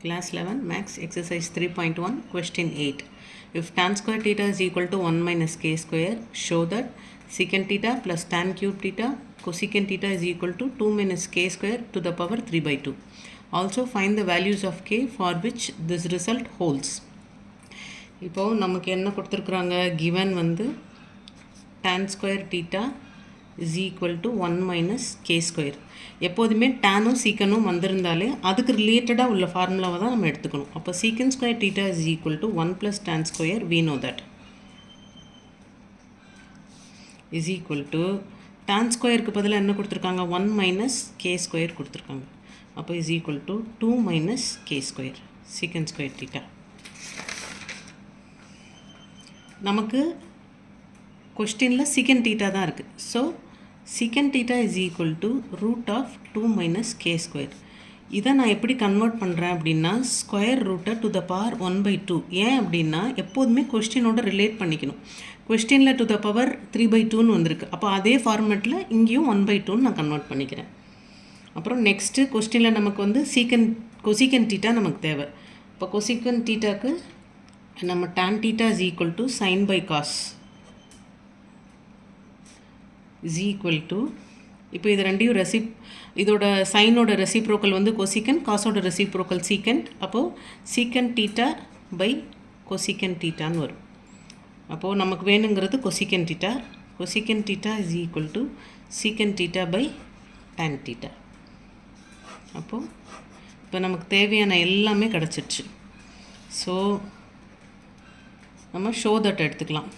Class 11 Max Exercise 3.1 Question 8. If tan square theta is equal to 1 minus k square, show that secant theta plus tan cube theta cosecant theta is equal to 2 minus k square to the power 3 by 2. Also find the values of k for which this result holds. இப்போ நமக்கு என்ன கொடுத்திருக்காங்க given வந்து tan square theta is equal to 1 minus k square. எப்போதுமே டேனும் சீக்கனும் வந்திருந்தாலே அதுக்கு ரிலேட்டடாக உள்ள ஃபார்முலாவை தான் நம்ம எடுத்துக்கணும். அப்போ secant square theta is equal to 1 plus tan square we know that is equal to tan ஸ்கொயருக்கு பதிலாக என்ன கொடுத்துருக்காங்க 1 மைனஸ் கே ஸ்கொயர் கொடுத்துருக்காங்க. அப்போ is equal to 2 minus K square சீக்கன் ஸ்கொயர் டீட்டா. நமக்கு கொஸ்டினில் சீக்கன் டீட்டா தான் இருக்குது. So secant theta is equal to root of 2 minus k square. இதை நான் எப்படி கன்வெர்ட் பண்ணுறேன் அப்படின்னா ஸ்கொயர் ரூட்டை டு த பவர் 1/2. ஏன் அப்படின்னா எப்போதுமே கொஸ்டினோட ரிலேட் பண்ணிக்கணும். கொஸ்டினில் டு த பவர் 3/2ன்னு வந்திருக்கு. அப்போ அதே ஃபார்மேட்டில் இங்கேயும் 1/2ன்னு நான் கன்வெர்ட் பண்ணிக்கிறேன். அப்புறம் நெக்ஸ்ட்டு கொஸ்டினில் நமக்கு வந்து கொசிகன் டீட்டா நமக்கு தேவை. இப்போ கொசிகன் டீட்டாக்கு நம்ம tan theta is equal to sin by cos is equal to இப்போ இது ரெண்டையும் இதோட சைனோட ரெசிப்ரோக்கல் வந்து கொசிகன், காசோட ரெசிப்ரோக்கல் சீக்கண்ட். அப்போது சீக்கண்ட் டீட்டா பை கொசிகன் டீட்டான்னு வரும். அப்போது நமக்கு வேணுங்கிறது cosecant theta. Cosecant theta is equal to secant theta by tan theta. அப்போது இப்போ நமக்கு தேவையான எல்லாமே கிடச்சிருச்சு. ஸோ நம்ம ஷோ தட் எடுத்துக்கலாம்.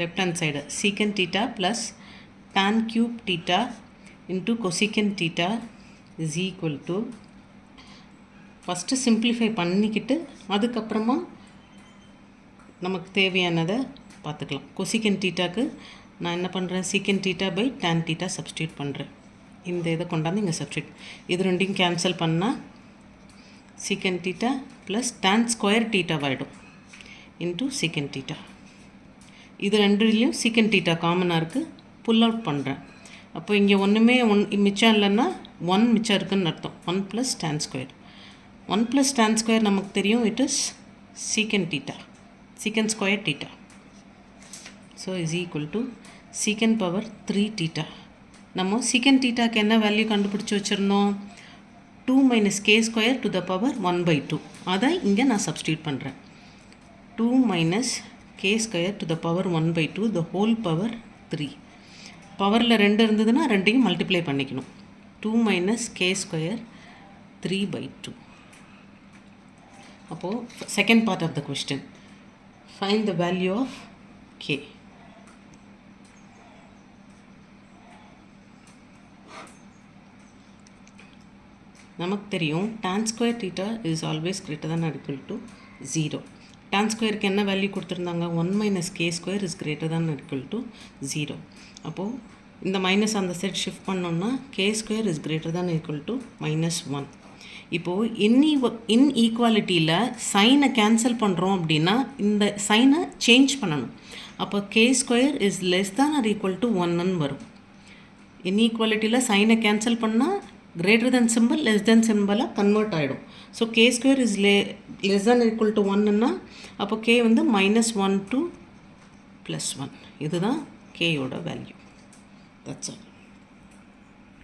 Left hand side secant theta plus tan cube theta into cosecant theta is equal to first simplify பண்ணிக்கிட்டு அதுக்கப்புறமா நமக்கு தேவையானதை பார்த்துக்கலாம். கொசிகன் டீட்டாக்கு நான் என்ன பண்ணுறேன் secant theta by tan theta substitute பண்ணுறேன். இந்த இதை கொண்டாந்து இங்கே சப்ஸ்டியூட் இது ரெண்டையும் கேன்சல் பண்ணால் சீக்கன் theta plus tan square theta ஆகிடும் இன்ட்டு சீக்கன் டீட்டா. இது ரெண்டுலேயும் சீக்கன் டீட்டா காமனாக இருக்குது. புல் அவுட் பண்ணுறேன். அப்போ இங்கே ஒன்றுமே மிச்சம் இல்லைன்னா 1 மிச்சம் இருக்குதுன்னு அர்த்தம். 1 plus tan square. 1 plus tan square நமக்கு தெரியும் it is secant theta, secant square theta. So is equal to secant power 3 theta. நம்ம சீக்கன் டீட்டாக்கு என்ன வேல்யூ கண்டுபிடிச்சி வச்சுருந்தோம் 2 minus K square to the power 1/2. அதை இங்கே நான் சப்ஸ்டியூட் பண்ணுறேன். 2 minus K square to the power 1/2 the whole power 3. பவரில் 2 இருந்ததுன்னா ரெண்டையும் மல்டிப்ளை பண்ணிக்கணும். 2 மைனஸ் கே ஸ்கொயர் 3/2. அப்போது second part of the question find the value of K. நமக்கு தெரியும் tan square theta is always greater than or equal to 0. tan ஸ்கொயருக்கு என்ன value கொடுத்துருந்தாங்க 1 minus K square is greater than or equal to 0. அப்போது இந்த minus அந்த set shift பண்ணோன்னா K square is greater than or equal to -1. இப்போது இன்ஈக்வாலிட்டியில் சைனை cancel பண்ணுறோம் அப்படின்னா இந்த சைனை சேஞ்ச் பண்ணணும். அப்போ K square is less than or equal to 1ன்னு வரும். இன்ஈக்வாலிட்டியில் சைனை கேன்சல் பண்ணால் greater than symbol less than சிம்பிளாக கன்வெர்ட் ஆகிடும். So K square is less than equal to 1ன்னா அப்போ கே வந்து -1 to +1. இதுதான் கேயோட வேல்யூ. That's all.